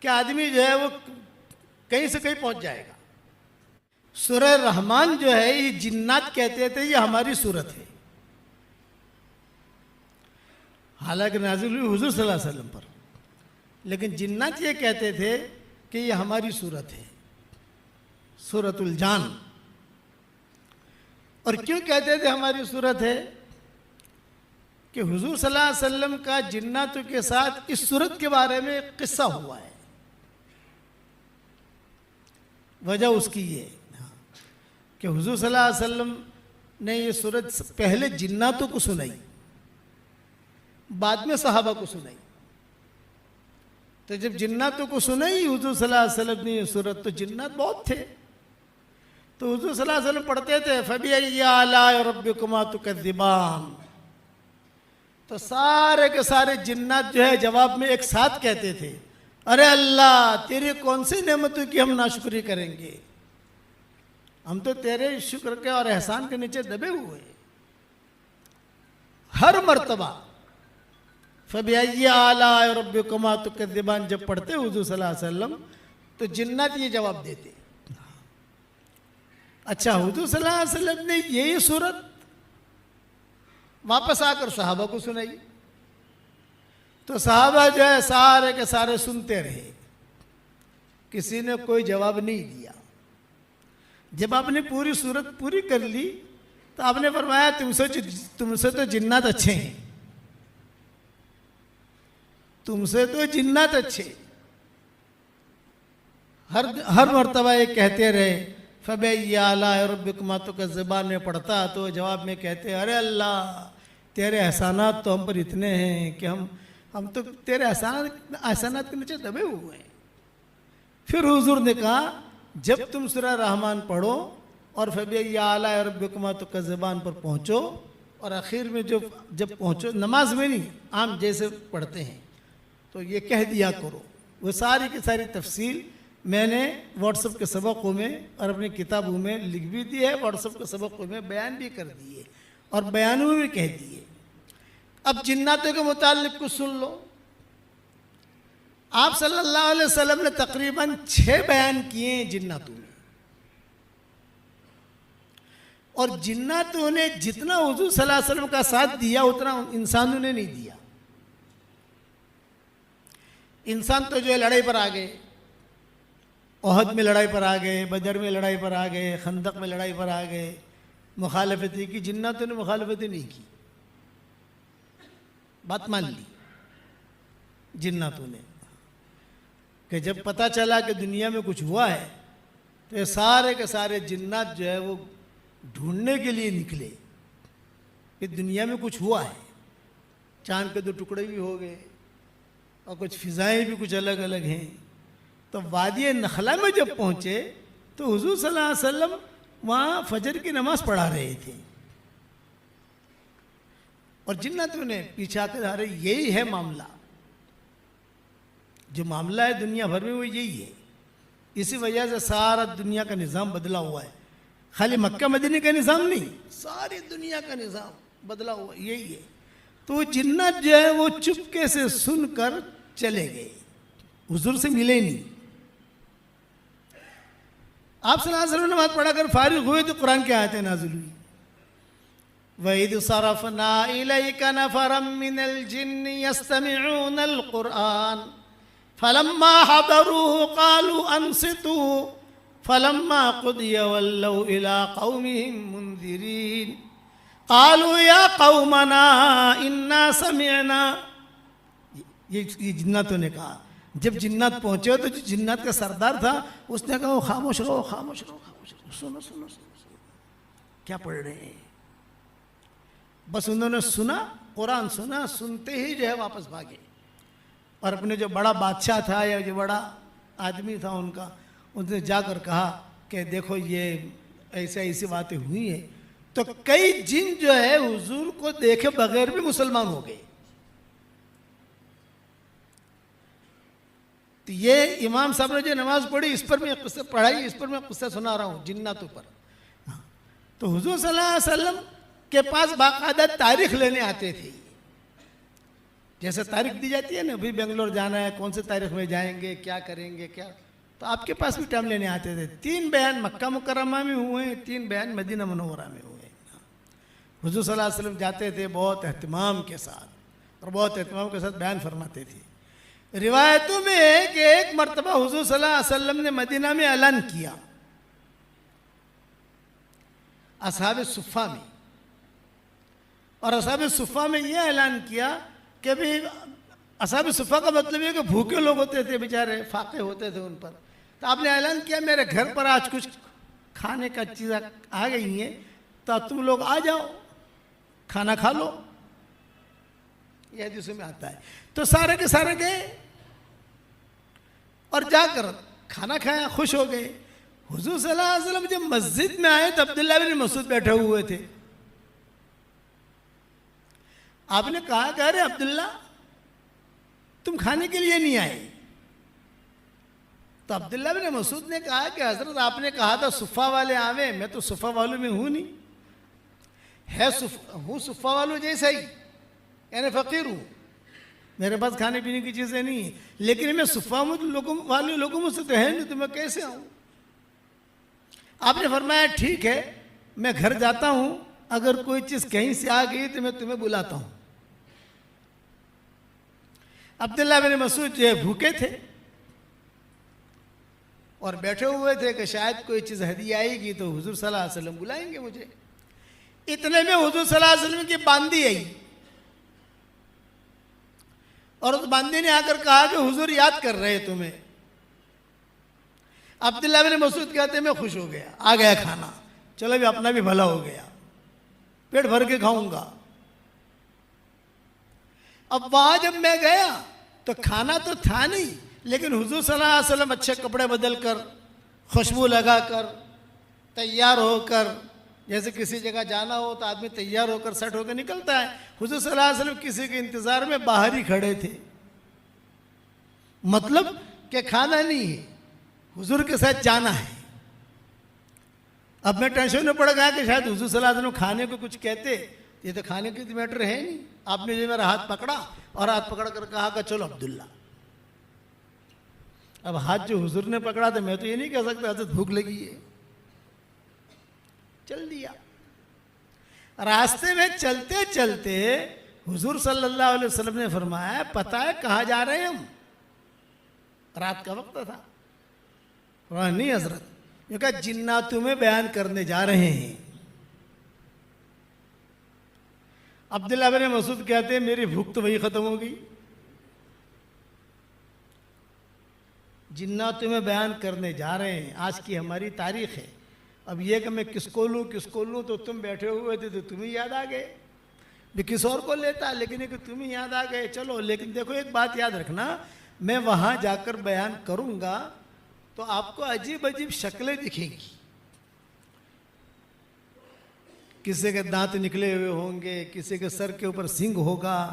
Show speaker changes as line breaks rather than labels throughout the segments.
کہ آدمی جو ہے وہ کہیں سے کہیں پہنچ جائے گا۔ سورہ رحمان جو ہے یہ جنات کہتے تھے یہ ہماری صورت ہے، حالانکہ نازل ہوئی حضور صلی اللہ علیہ وسلم پر، لیکن جنات یہ کہتے تھے کہ یہ ہماری صورت ہے، سورۃ الجان۔ اور کیوں کہتے تھے ہماری صورت ہے؟ کہ حضور صلی اللہ علیہ وسلم کا جناتوں کے ساتھ اس صورت کے بارے میں ایک قصہ ہوا ہے، وجہ اس کی یہ کہ حضور صلی اللہ علیہ وسلم نے یہ صورت پہلے جناتوں کو سنائی، بعد میں صحابہ کو سنائی۔ تو جب جناتوں کو سنائی حضور صلی اللہ علیہ وسلم نے یہ صورت، تو جنات بہت تھے، تو حضور صلی اللہ علیہ وسلم پڑھتے تھے فَبِأَيِّ آلَاءِ رَبِّكُمَا تُكَذِّبَانِ، تو سارے کے سارے جنات جو ہے جواب میں ایک ساتھ کہتے تھے ارے اللہ تیری کون سی نعمتوں کی ہم ناشکری کریں گے، ہم تو تیرے شکر کے اور احسان کے نیچے دبے ہوئے۔ ہر مرتبہ فَبِأَيِّ آلَاءِ رَبِّكُمَا تُكَذِّبَانِ جب پڑھتے حضور صلی اللہ علیہ وسلم تو جنات یہ جواب دیتے۔ اچھا حضور صلی اللہ علیہ وسلم نے یہی صورت واپس آ کر صحابہ کو سنائی، تو صحابہ جو ہے سارے کے سارے سنتے رہے، کسی نے کوئی جواب نہیں دیا۔ جب آپ نے پوری صورت پوری کر لی تو آپ نے فرمایا تم سے تو جنات اچھے ہیں، تم سے تو جنات اچھے۔ ہر مرتبہ یہ کہتے رہے فَبِأَيِّ آلَاءِ رَبِّكُمَا تُكَذِّبَانِ میں پڑھتا تو جواب میں کہتے ارے اللہ تیرے احسانات تو ہم پر اتنے ہیں کہ ہم تو تیرے احسانات کے نیچے دبے ہوئے ہیں۔ پھر حضور نے کہا جب تم سورہ رحمان پڑھو اور فَبِأَيِّ آلَاءِ رَبِّكُمَا تُكَذِّبَانِ پر پہنچو، اور آخر میں جب پہنچو نماز میں نہیں عام جیسے پڑھتے ہیں تو یہ کہہ دیا کرو۔ وہ ساری کی ساری تفصیل میں نے واٹس ایپ کے سبقوں میں اور اپنی کتابوں میں لکھ بھی دی ہے، واٹس ایپ کے سبقوں میں بیان بھی کر دیے اور بیانوں میں بھی کہہ دیے۔ اب جناتوں کے متعلق کچھ سن لو۔ آپ صلی اللہ علیہ وسلم نے تقریباً 6 بیان کیے ہیں جناتوں میں، اور جناتوں نے جتنا حضور صلی اللہ علیہ وسلم کا ساتھ دیا اتنا انسانوں نے نہیں دیا۔ انسان تو جو ہے لڑائی پر آ گئے، احد میں لڑائی پر آ گئے، بدر میں لڑائی پر آ گئے، خندق میں لڑائی پر آ گئے، مخالفت کی۔ جناتوں نے مخالفت نہیں کی، بات مان لی جناتوں نے، کہ جب پتہ چلا کہ دنیا میں کچھ ہوا ہے تو یہ سارے کے سارے جنات جو ہے وہ ڈھونڈنے کے لیے نکلے کہ دنیا میں کچھ ہوا ہے۔ چاند کے 2 ٹکڑے بھی ہو گئے اور کچھ فضائیں بھی کچھ الگ الگ ہیں۔ تو وادی نخلا میں جب پہنچے تو حضور صلی اللہ علیہ وسلم وہاں فجر کی نماز پڑھا رہے تھے، اور جناتوں نے پیچھا کر آ رہے یہی ہے معاملہ، جو معاملہ ہے دنیا بھر میں وہ یہی ہے۔ اسی وجہ سے سارا دنیا کا نظام بدلا ہوا ہے، خالی مکہ مدینہ کا نظام نہیں، ساری دنیا کا نظام بدلا ہوا یہی ہے۔ تو جنات جو ہے وہ چپکے سے سن کر چلے گئے، حضور سے ملے نہیں۔ آپ صلی اللہ علیہ وسلم نے نماز پڑھا کر فارغ ہوئے تو قرآن کی آیتیں نازل ہوئی۔ وَإِذْ صَرَفْنَا إِلَيْكَ نَفَرًا مِّنَ الْجِنِّ يَسْتَمِعُونَ الْقُرْآنَ فَلَمَّا حَضَرُوهُ قَالُوا أَنصِتُوا فَلَمَّا قُضِيَ وَلَّوْا إِلَىٰ قَوْمِهِمْ مُنذِرِينَ قَالُوا يَا قَوْمَنَا إِنَّا سَمِعْنَا، یہ جناتوں نے کہا۔ جب جنات پہنچے تو جو جنات کا سردار تھا اس نے کہا خاموش رہو خاموش رہو خاموش رہو، سنو سنو سنو کیا پڑھ رہے ہیں۔ بس انہوں نے سنا، قرآن سنا، سنتے ہی جو ہے واپس بھاگے، اور اپنے جو بڑا بادشاہ تھا یا جو بڑا آدمی تھا ان کا، انہوں نے جا کر کہا کہ دیکھو یہ ایسی باتیں ہوئی ہیں۔ تو کئی جن جو ہے حضور کو دیکھے بغیر بھی مسلمان ہو گئے۔ تو یہ امام صاحب نے جو نماز پڑھی اس پر میں قصہ پڑھائی، اس پر میں قصہ سنا رہا ہوں جناتوں پر۔ تو حضور صلی اللہ علیہ وسلم کے پاس باقاعدہ تاریخ لینے آتے تھے، جیسے تاریخ دی جاتی ہے نا، ابھی بنگلور جانا ہے، کون سے تاریخ میں جائیں گے، کیا کریں گے، کیا، تو آپ کے پاس بھی ٹائم لینے آتے تھے. 3 بیان مکہ مکرمہ میں ہوئے ہیں، 3 بیان مدینہ منورہ میں ہوئے ہیں. حضور صلی اللہ علیہ وسلم جاتے تھے بہت اہتمام کے ساتھ، اور بہت اہتمام کے ساتھ بیان فرماتے تھے. روایتوں میں ہے کہ ایک مرتبہ حضور صلی اللہ علیہ وسلم نے مدینہ میں اعلان کیا اصحاب صفہ میں، اور اصحاب صفہ میں یہ اعلان کیا کہ بھی اصحاب صفہ کا مطلب یہ کہ بھوکے لوگ ہوتے تھے بیچارے، فاقے ہوتے تھے ان پر. تو آپ نے اعلان کیا میرے گھر پر آج کچھ کھانے کا چیزیں آ گئی ہیں، تو تم لوگ آ جاؤ، کھانا کھا لو. یہ حدیث میں آتا ہے. تو سارے کے سارے گئے اور جا کر کھانا کھایا، خوش ہو گئے. حضور صلی اللہ علیہ وسلم جب مسجد میں آئے تو عبداللہ بن مسعود بیٹھے ہوئے تھے. آپ نے کہا کہ ارے عبداللہ تم کھانے کے لیے نہیں آئے. تو عبداللہ بن مسعود نے کہا کہ حضرت آپ نے کہا تھا صفہ والے آویں، میں تو صفہ والوں میں ہوں نہیں، ہوں صفہ والوں جیسا ہی، یعنی فقیر ہوں، میرے پاس کھانے پینے کی چیزیں نہیں ہیں، لیکن میں صفہ والے لوگوں میں سے تو ہے نہیں، تو میں کیسے آؤں. آپ نے فرمایا ٹھیک ہے میں گھر جاتا ہوں، اگر کوئی چیز کہیں سے آ گئی تو میں تمہیں بلاتا ہوں. عبداللہ بن مسعود جو ہے بھوکے تھے اور بیٹھے ہوئے تھے کہ شاید کوئی چیز ہدیہ آئے گی تو حضور صلی اللہ علیہ وسلم بلائیں گے مجھے. اتنے میں حضور صلی اللہ علیہ وسلم کی باندی آئی، اور اس باندی نے آ کر کہا کہ حضور یاد کر رہے تمہیں. عبداللہ بن مسعود کہتے ہیں میں خوش ہو گیا، آ گیا کھانا، چلو بھی اپنا بھی بھلا ہو گیا، پیٹ بھر کے کھاؤں گا. اب وہاں جب میں گیا تو کھانا تو تھا نہیں، لیکن حضور صلی اللہ علیہ وسلم اچھے کپڑے بدل کر، خوشبو لگا کر، تیار ہو کر، جیسے کسی جگہ جانا ہو تو آدمی تیار ہو کر سیٹ ہو کے نکلتا ہے، حضور صلی اللہ علیہ وسلم کسی کے انتظار میں باہر ہی کھڑے تھے. مطلب کہ کھانا نہیں ہے، حضور کے ساتھ جانا ہے. اب میں ٹینشن میں پڑ گیا کہ شاید حضور صلی اللہ علیہ وسلم کھانے کو کچھ کہتے، یہ تو کھانے کی میٹر ہے نہیں. آپ نے جو میرا ہاتھ پکڑا اور ہاتھ پکڑ کر کہا کہ چلو عبداللہ. اب ہاتھ جو حضور نے پکڑا تو میں تو یہ نہیں کہہ سکتا حضرت بھوک لگی ہے، چل دیا. راستے میں چلتے چلتے حضور صلی اللہ علیہ وسلم نے فرمایا پتہ ہے کہاں جا رہے ہیں ہم؟ رات کا وقت تھا. نہیں حضرت، یہ کہا جناتوں میں بیان کرنے جا رہے ہیں. عبداللہ بن مسعود کہتے ہیں میری بھوک تو وہی ختم ہو گئی. جناتوں میں بیان کرنے جا رہے ہیں، آج کی ہماری تاریخ ہے. اب یہ کہ میں کس کو لوں تو تم بیٹھے ہوئے تھے تو تمہیں یاد آ گئے، بھی کس اور کو لیتا، لیکن کہ تمہیں یاد آ گئے. چلو لیکن دیکھو ایک بات یاد رکھنا، میں وہاں جا کر بیان کروں گا تو آپ کو عجیب عجیب شکلیں دکھیں گی. کسی کے دانت نکلے ہوئے ہوں گے، کسی کے سر کے اوپر سنگ ہوگا،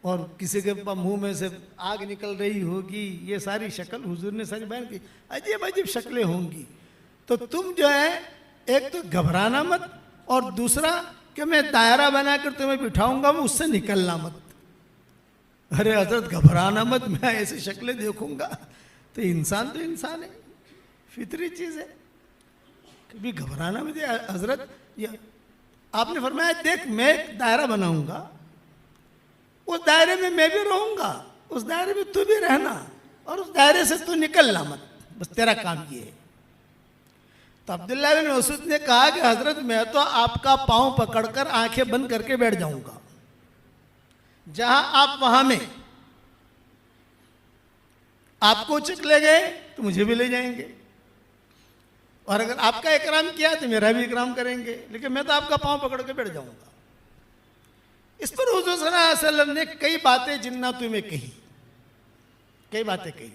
اور کسی کے منہ میں سے آگ نکل رہی ہوگی. یہ ساری شکل حضور نے ساری بیان کی، عجیب عجیب شکلیں ہوں گی. تو تم جو ہے ایک تو گھبرانا مت، اور دوسرا کہ میں دائرہ بنا کر تمہیں بٹھاؤں گا اس سے نکلنا مت. ارے حضرت گھبرانا مت، میں ایسی شکلیں دیکھوں گا تو انسان ہے، فطری چیز ہے، کبھی گھبرانا مت. حضرت آپ نے فرمایا دیکھ میں ایک دائرہ بناؤں گا، اس دائرے میں بھی رہوں گا، اس دائرے میں تو بھی رہنا، اور اس دائرے سے تو نکلنا مت، بس تیرا کام یہ ہے. تو عبداللہ بن مسعود نے کہا کہ حضرت میں تو آپ کا پاؤں پکڑ کر آنکھیں بند کر کے بیٹھ جاؤں گا، جہاں آپ وہاں میں. آپ کو چک لے گئے تو مجھے بھی لے جائیں گے، اور اگر آپ کا اکرام کیا تو میرا بھی اکرام کریں گے، لیکن میں تو آپ کا پاؤں پکڑ کے بیٹھ جاؤں گا. اس پر حضور صلی اللہ علیہ وسلم نے کئی باتیں جناتوں میں کہی، کئی باتیں کہی.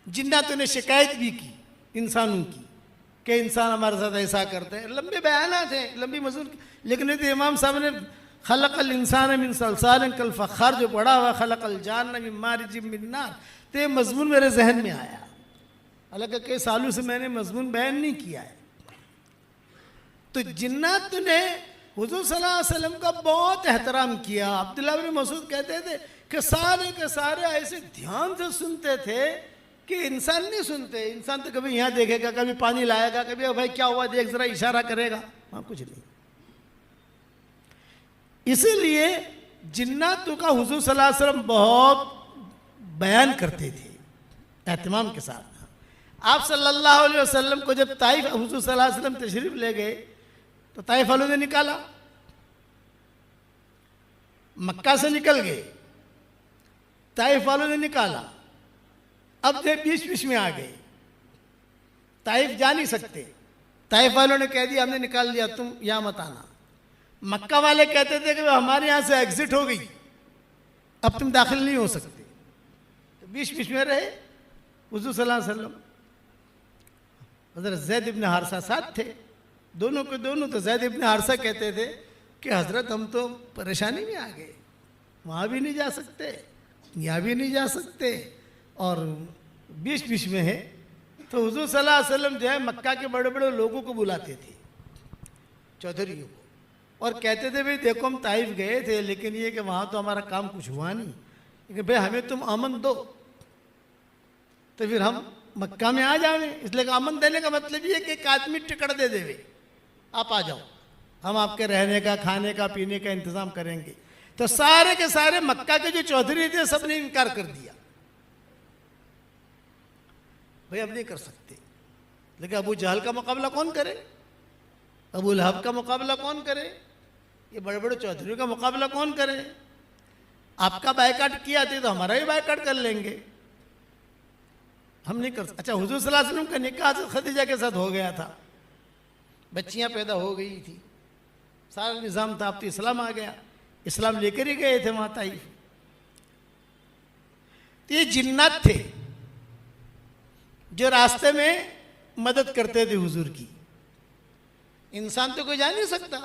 جناتوں نے شکایت بھی کی انسانوں کی کہ انسان ہمارے ساتھ ایسا کرتے ہیں. لمبے بیانات ہیں، لمبی مضمون، لیکن امام صاحب نے خلق الانسان من صلصال کالفخار جو پڑھا ہوا خلق الجان من مارج من نار، تو یہ مضمون میرے ذہن میں آیا، حالانکہ کئی سالوں سے میں نے مضمون بیان نہیں کیا ہے. تو جنات نے حضور صلی اللہ علیہ وسلم کا بہت احترام کیا. عبداللہ بن مسعود کہتے تھے کہ سارے کے سارے ایسے دھیان سے سنتے تھے کہ انسان نہیں سنتے. انسان تو کبھی یہاں دیکھے گا, کبھی پانی لائے گا, کبھی بھائی کیا ہوا دیکھ ذرا, اشارہ کرے گا, وہاں کچھ نہیں. اسی لیے جناتوں کا حضور صلی اللہ علیہ وسلم بہت بیان کرتے تھے اہتمام کے ساتھ. آپ صلی اللہ علیہ وسلم کو جب طائف حضور صلی اللہ علیہ وسلم تشریف لے گئے تو طائف والوں نے نکالا, مکہ سے نکل گئے, طائف والوں نے نکالا. اب جو بیچ بیچ میں آ گئے, طائف جا نہیں سکتے. طائف والوں نے کہہ دیا ہم نے نکال لیا, تم یہاں مت آنا. مکہ والے کہتے تھے کہ ہمارے یہاں سے ایگزٹ ہو گئی, اب تم داخل نہیں ہو سکتے. تو بیچ بیچ میں رہے حضور صلی اللہ علیہ وسلم. حضرت زید ابن حارثہ ساتھ تھے, دونوں کے دونوں. تو زید ابن حارثہ کہتے تھے کہ حضرت ہم تو پریشانی میں آ گئے, وہاں بھی نہیں جا سکتے, یہاں بھی نہیں جا سکتے, اور بیچ بیچ میں ہے. تو حضور صلی اللہ علیہ وسلم جو ہے مکہ کے بڑے بڑے لوگوں کو بلاتے تھے, چودھریوں کو, اور کہتے تھے بھئی دیکھو ہم طائف گئے تھے لیکن یہ کہ وہاں تو ہمارا کام کچھ ہوا نہیں, لیکن بھئی ہمیں تم امن دو تو پھر ہم مکہ میں آ جاویں. اس لیے کہ امن دینے کا مطلب یہ کہ ایک آدمی ٹکٹ دے دے, آپ آ جاؤ, ہم آپ کے رہنے کا, کھانے کا, پینے کا انتظام کریں گے. تو سارے کے سارے مکہ کے جو چودھری تھے سب نے انکار کر دیا, بھئی اب نہیں کر سکتے. لیکن ابو جہل کا مقابلہ کون کرے, ابو لہب کا مقابلہ کون کرے, یہ بڑے بڑے چودھریوں کا مقابلہ کون کرے. آپ کا بائیکاٹ کیا تھے تو ہمارا بھی بائیکاٹ کر لیں گے, ہم نہیں کر سکتے. اچھا, حضور صلی اللہ علیہ وسلم کا نکاح خدیجہ کے ساتھ ہو گیا تھا, بچیاں پیدا ہو گئی تھی, سارا نظام تھا. اب تو اسلام آ گیا, اسلام لے کر ہی گئے تھے وہاں طائف. تو یہ جنات تھے جو راستے میں مدد کرتے تھے حضور کی. انسان تو کوئی جا نہیں سکتا,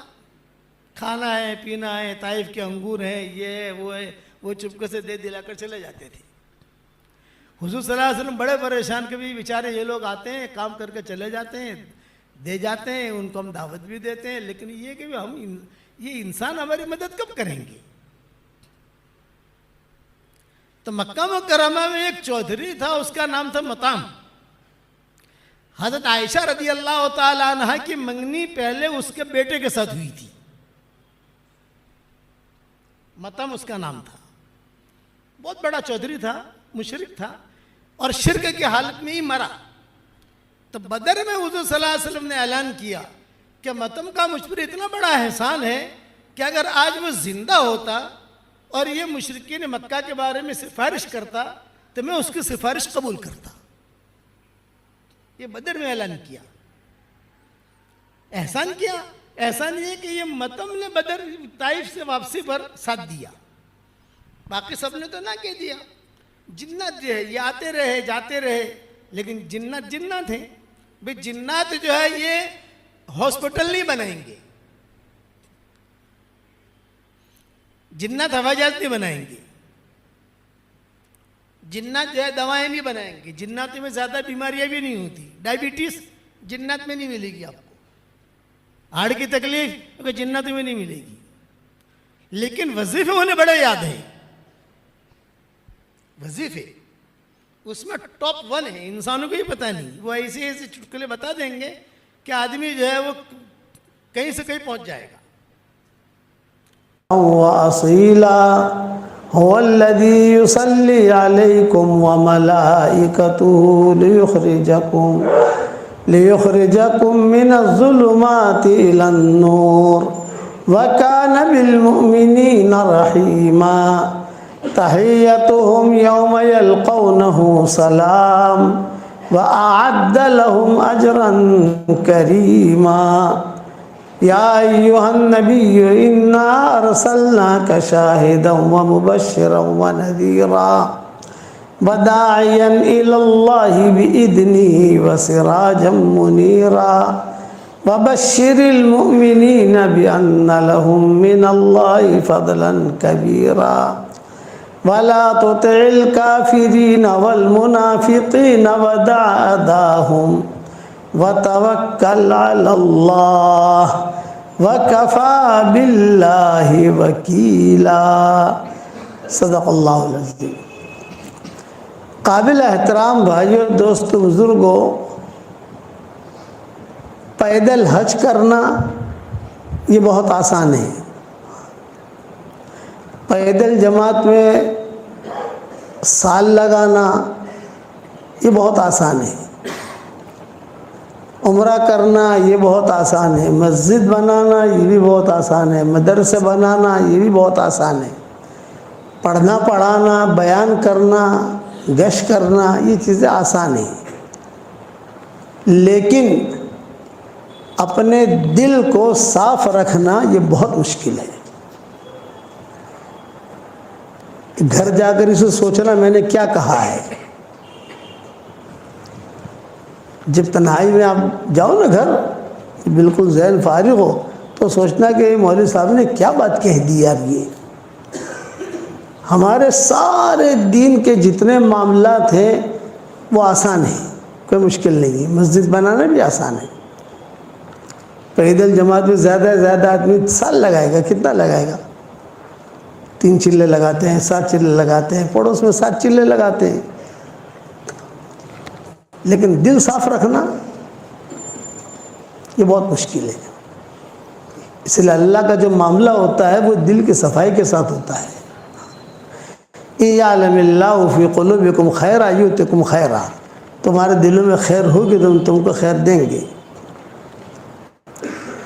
کھانا ہے, پینا ہے, طائف کے انگور ہیں, یہ ہے, وہ ہے, وہ چپکے سے دے دلا کر چلے جاتے تھے. حضور صلی اللہ علیہ وسلم بڑے پریشان, کے بھی بیچارے یہ لوگ آتے ہیں, کام کر کے چلے جاتے ہیں, دے جاتے ہیں, ان کو ہم دعوت بھی دیتے ہیں, لیکن یہ کہ ہم یہ انسان ہماری مدد کب کریں گے. تو مکہ مکرمہ میں ایک چودھری تھا, اس کا نام تھا مطعم. حضرت عائشہ رضی اللہ تعالی عنہ کی منگنی پہلے اس کے بیٹے کے ساتھ ہوئی تھی. مطعم اس کا نام تھا, بہت بڑا چودھری تھا, مشرک تھا, اور شرک کی حالت میں ہی مرا. تو بدر میں حضور صلی اللہ علیہ وسلم نے اعلان کیا کہ مطعم کا مجھ پر اتنا بڑا احسان ہے کہ اگر آج وہ زندہ ہوتا اور یہ مشرکین مکہ کے بارے میں سفارش کرتا تو میں اس کی سفارش قبول کرتا. یہ بدر میں اعلان کیا, احسان کیا. احسان یہ کہ یہ مطعم نے بدر طائف سے واپسی پر ساتھ دیا, باقی سب نے تو نہ کہہ دیا. جنات جو ہے یہ آتے رہے جاتے رہے, لیکن جنات جنات ہیں. بھئی جنات جو ہے یہ ہاسپٹل نہیں بنائیں گے, جنات ہوائی جہاز نہیں بنائیں گے, جنات جو ہے دوائیں نہیں بنائیں گے. جنات میں زیادہ بیماریاں بھی نہیں ہوتی, ڈائبٹیز جنات میں نہیں ملے گی آپ کو, ہارٹ کی تکلیف جنات میں نہیں ملے گی. لیکن وظیفے انہیں بڑے یاد ہیں, وظیفے اس میں ٹاپ 1 ہے, انسانوں کو ہی پتہ نہیں. وہ ایسے ایسے چٹکلے بتا دیں گے کہ آدمی جو ہے وہ کہیں سے کہیں پہنچ جائے گا.
وَأَصِيلًا هُوَ الَّذِي يُصَلِّي عَلَيْكُمْ وَمَلَائِكَتُهُ لِيُخْرِجَكُم مِّنَ الظُّلُمَاتِ إِلَى النُّورِ وَكَانَ بِالْمُؤْمِنِينَ رَحِيمًا. تحيتهم يوم يلقونه سلام وأعد لهم أجرا كريما. يا أيها النبي إنا أرسلناك شاهدا ومبشرا ونذيرا وداعيا إلى الله بإذنه وسراجا منيرا وبشر المؤمنين بأن لهم من الله فضلا كبيرا. ولا تطع الكافرين والمنافقين ودع أذاهم وتوكل على الله وَكَفَى بِاللَّهِ وَكِيلًا۔ صدق اللہ العظیم۔ قابل احترام بھائیوں، دوستو، بزرگوں، پیدل حج کرنا یہ بہت آسان ہے۔ پیدل جماعت میں سال لگانا یہ بہت آسان ہے۔ عمرہ کرنا یہ بہت آسان ہے۔ مسجد بنانا یہ بھی بہت آسان ہے۔ مدرسے بنانا یہ بھی بہت آسان ہے۔ پڑھنا پڑھانا، بیان کرنا، گشت کرنا، یہ چیزیں آسان ہیں، لیکن اپنے دل کو صاف رکھنا یہ بہت مشکل ہے۔ گھر جا کر اسے سوچنا میں نے کیا کہا ہے۔ جب تنہائی میں آپ جاؤ نا گھر، بالکل ذہن فارغ ہو، تو سوچنا کہ مولوی صاحب نے کیا بات کہہ دی یار۔ یہ ہمارے سارے دین کے جتنے معاملات ہیں وہ آسان ہیں، کوئی مشکل نہیں ہے۔ مسجد بنانا بھی آسان ہے۔ پیدل جماعت میں زیادہ سے زیادہ آدمی سال لگائے گا، کتنا لگائے گا؟ 3 چلے لگاتے ہیں، 7 چلے لگاتے ہیں، پڑوس میں 7 چلے لگاتے ہیں۔ لیکن دل صاف رکھنا یہ بہت مشکل ہے۔ اس لیے اللہ کا جو معاملہ ہوتا ہے وہ دل کی صفائی کے ساتھ ہوتا ہے۔ اِعْلَمِ اللَّهُ فِي قُلُوبِكُمْ خَيْرًا يُؤْتِكُمْ خَيْرًا، تمہارے دلوں میں خیر ہوگی تو ہم تم کو خیر دیں گے۔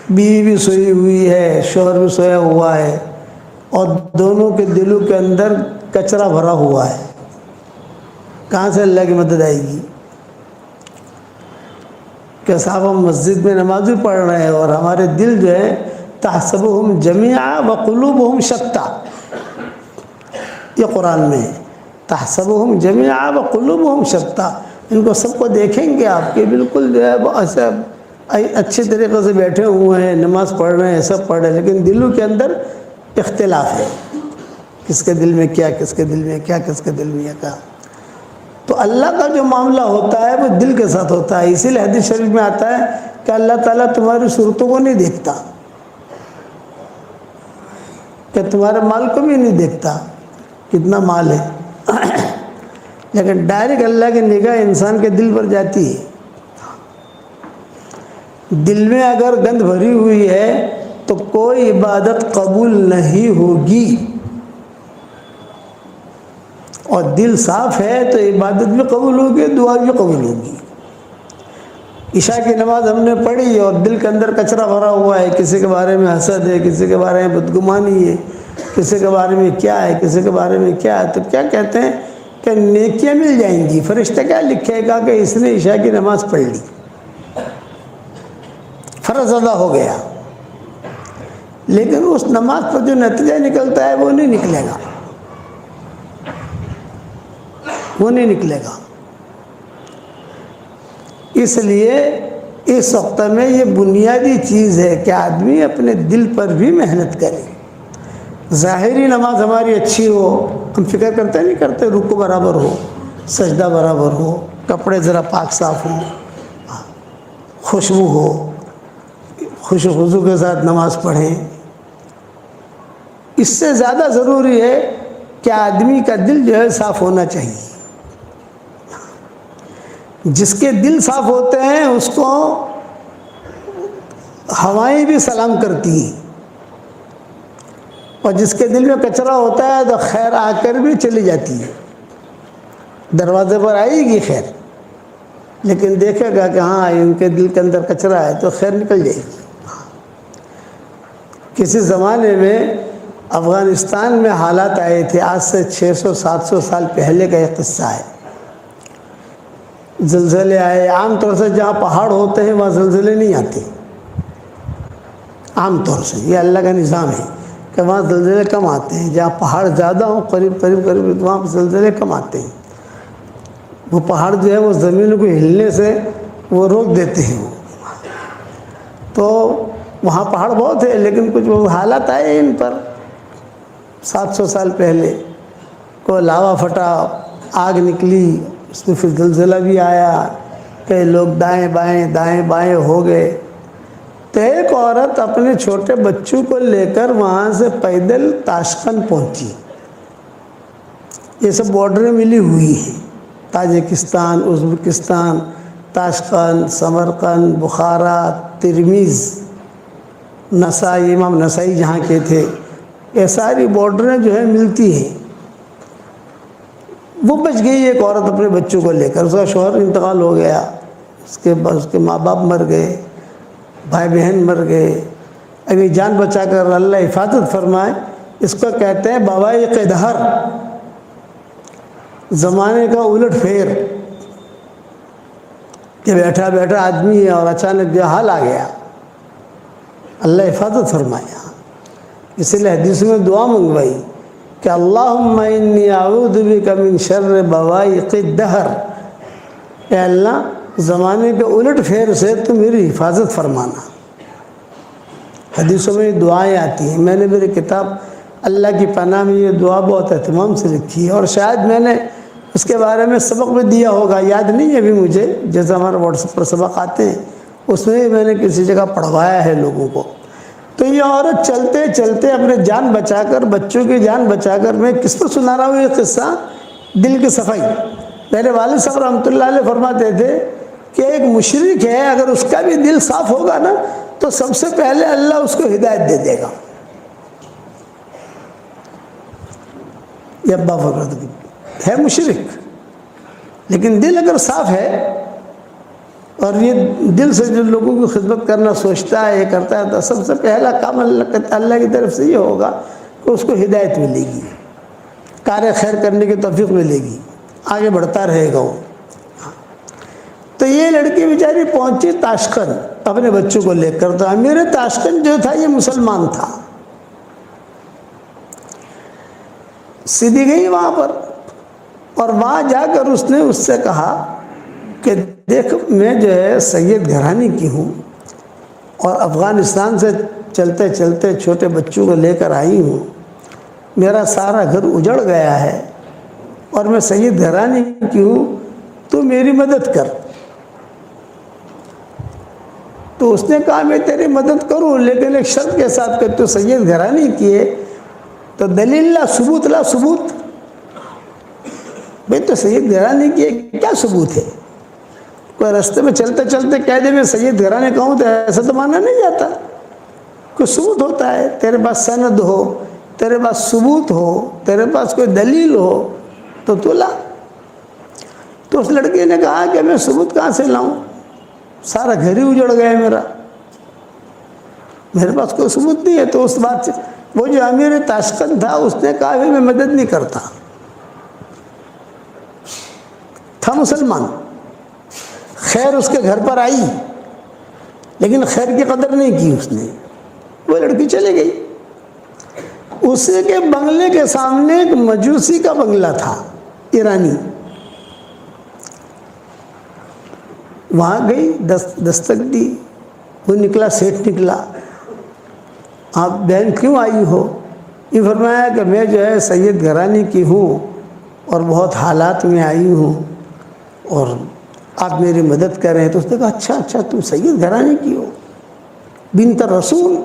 بیوی بھی سوئی ہوئی ہے، شوہر بھی سویا ہوا ہے، اور دونوں کے دلوں کے اندر کچرا بھرا ہوا ہے، کہاں سے اللہ کی مدد آئے گی؟ کہ صاحب ہم مسجد میں نماز بھی پڑھ رہے ہیں اور ہمارے دل جو ہے تحسبهم جميعا وقلوبهم شتى، یہ قرآن میں ہے، تحسبهم جميعا وقلوبهم شتى۔ ان کو سب کو دیکھیں گے آپ کے بالکل جو ہے ایسا اچھے طریقے سے بیٹھے ہوئے ہیں، نماز پڑھ رہے ہیں، سب پڑھ رہے ہیں، لیکن دلوں کے اندر اختلاف ہے، کس کے دل میں کیا، کس کے دل میں کیا، کس کے دل میں کیا۔ تو اللہ کا جو معاملہ ہوتا ہے وہ دل کے ساتھ ہوتا ہے۔ اسی لیے حدیث شریف میں آتا ہے کہ اللہ تعالیٰ تمہاری صورتوں کو نہیں دیکھتا، کہ تمہارے مال کو بھی نہیں دیکھتا کتنا مال ہے، لیکن ڈائریکٹ اللہ کی نگاہ انسان کے دل پر جاتی ہے۔ دل میں اگر گند بھری ہوئی ہے تو کوئی عبادت قبول نہیں ہوگی، اور دل صاف ہے تو عبادت بھی قبول ہوگی، دعا بھی قبول ہوگی۔ عشاء کی نماز ہم نے پڑھی اور دل کے اندر کچرا بھرا ہوا ہے، کسی کے بارے میں حسد ہے، کسی کے بارے میں بدگمانی ہے، کسی کے بارے میں کیا ہے، کسی کے بارے میں کیا ہے، تو کیا کہتے ہیں کہ نیکیاں مل جائیں گی۔ فرشتہ کیا لکھے گا کہ اس نے عشاء کی نماز پڑھ لی، فرض ادا ہو گیا، لیکن اس نماز پر جو نتیجہ نکلتا ہے وہ نہیں نکلے گا، وہ نہیں نکلے گا۔ اس لیے اس وقت میں یہ بنیادی چیز ہے کہ آدمی اپنے دل پر بھی محنت کرے۔ ظاہری نماز ہماری اچھی ہو، ہم فکر کرتے نہیں کرتے، رکوع برابر ہو، سجدہ برابر ہو، کپڑے ذرا پاک صاف ہوں، خوشبو ہو، خوش وضو کے ساتھ نماز پڑھیں۔ اس سے زیادہ ضروری ہے کہ آدمی کا دل جو ہے صاف ہونا چاہیے۔ جس کے دل صاف ہوتے ہیں اس کو ہوائیں بھی سلام کرتی ہیں، اور جس کے دل میں کچرا ہوتا ہے تو خیر آ کر بھی چلی جاتی ہے، دروازے پر آئے گی خیر، لیکن دیکھے گا کہ ہاں ان کے دل کے اندر کچرا ہے تو خیر نکل جائے گی۔ کسی زمانے میں افغانستان میں حالات آئے تھے، آج سے 600-700 سال پہلے کا یہ قصہ ہے۔ زلزلے آئے، عام طور سے جہاں پہاڑ ہوتے ہیں وہاں زلزلے نہیں آتے، عام طور سے یہ اللہ کا نظام ہے کہ وہاں زلزلے کم آتے ہیں۔ جہاں پہاڑ زیادہ ہوں، قریب وہاں زلزلے کم آتے ہیں۔ وہ پہاڑ جو ہے وہ زمین کو ہلنے سے وہ روک دیتے ہیں، تو وہاں پہاڑ بہت ہے، لیکن کچھ وہ حالات آئے ان پر 700 سال پہلے، کوئی لاوا پھٹا، آگ نکلی، اس میں پھر زلزلہ بھی آیا، کئی لوگ دائیں بائیں ہو گئے۔ تو ایک عورت اپنے چھوٹے بچوں کو لے کر وہاں سے پیدل تاشقند پہنچی. یہ سب بارڈریں ملی ہوئی ہیں، تاجکستان، ازبکستان، تاشقند، سمرقند، بخارا، ترمیز، نسائی، امام نسائی جہاں کے تھے، یہ ساری بارڈریں جو ہے ملتی ہیں. وہ بچ گئی ایک عورت اپنے بچوں کو لے کر. اس کا شوہر انتقال ہو گیا، اس کے ماں باپ مر گئے، بھائی بہن مر گئے. ابھی جان بچا کر اللہ حفاظت فرمائے. اس کو کہتے ہیں بوائق دہر، زمانے کا الٹ پھیر، کہ بیٹھا بیٹھا آدمی ہے اور اچانک جو حال آ گیا. اللہ حفاظت فرمایا. اس لیے حدیث میں دعا منگوائی کہ اللہم انی اعوذ بک من شر بوائق الدہر، اے اللہ زمانے کے الٹ پھیر سے تو میری حفاظت فرمانا. حدیثوں میں یہ دعائیں آتی ہیں. میں نے میری کتاب اللہ کی پناہ میں یہ دعا بہت اہتمام سے لکھی ہے، اور شاید میں نے اس کے بارے میں سبق بھی دیا ہوگا، یاد نہیں ہے ابھی مجھے. جیسے ہمارے واٹس ایپ پر سبق آتے ہیں، اس میں میں نے کسی جگہ پڑھوایا ہے لوگوں کو. تو یہ عورت چلتے چلتے اپنے جان بچا کر، بچوں کی جان بچا کر، میں کس پر سنا رہا ہوں یہ قصہ؟ دل کی صفائی. میرے والد صاحب رحمۃ اللہ علیہ فرماتے تھے کہ ایک مشرک ہے، اگر اس کا بھی دل صاف ہوگا نا تو سب سے پہلے اللہ اس کو ہدایت دے دے گا. یہ ابا فرماتے ہے مشرک، لیکن دل اگر صاف ہے اور یہ دل سے جو لوگوں کی خدمت کرنا سوچتا ہے، یہ کرتا ہے، تو سب سے پہلا کام اللہ کی طرف سے یہ ہوگا کہ اس کو ہدایت ملے گی، کار خیر کرنے کی توفیق ملے گی، آگے بڑھتا رہے گا وہ. تو یہ لڑکی بیچاری پہنچی تاشقند اپنے بچوں کو لے کر. تو امیر تاشقند جو تھا یہ مسلمان تھا. سیدھی گئی وہاں پر، اور وہاں جا کر اس نے اس سے کہا کہ دیکھ میں جو ہے سید گھرانے کی ہوں، اور افغانستان سے چلتے چلتے چھوٹے بچوں کو لے کر آئی ہوں. میرا سارا گھر اجڑ گیا ہے اور میں سید گھرانے کی ہوں، تو میری مدد کر. تو اس نے کہا میں تیری مدد کروں، لیکن ایک شرط کے ساتھ کہ تو سید گھرانے کی ہے تو دلیل لا، ثبوت لا. ثبوت بھئی تو سید گھرانے کی ہے، کیا ثبوت ہے؟ کوئی رستے میں چلتے چلتے کہہ دے میں سید گھرانے کا ہوں تو ایسا تو مانا نہیں جاتا. کوئی ثبوت ہوتا ہے، تیرے پاس سند ہو، تیرے پاس ثبوت ہو، تیرے پاس کوئی دلیل ہو تو لا. تو اس لڑکی نے کہا کہ میں ثبوت کہاں سے لاؤں، سارا گھر ہی اجڑ گیا میرا، میرے پاس کوئی ثبوت نہیں ہے. تو اس بات سے وہ جو امیر تاشقند تھا اس نے کہا کہ میں مدد نہیں کرتا. تھا مسلمان، خیر اس کے گھر پر آئی لیکن خیر کی قدر نہیں کی اس نے. وہ لڑکی چلے گئی. اس کے بنگلے کے سامنے ایک مجوسی کا بنگلہ تھا، ایرانی. وہاں گئی، دستک دی، وہ نکلا، سیٹھ نکلا. آپ بہن کیوں آئی ہو؟ یہ فرمایا کہ میں جو ہے سید گھرانے کی ہوں اور بہت حالات میں آئی ہوں اور آپ میری مدد کریں. تو اس نے کہا اچھا تم سید گھرانے کی ہو، بنت رسول،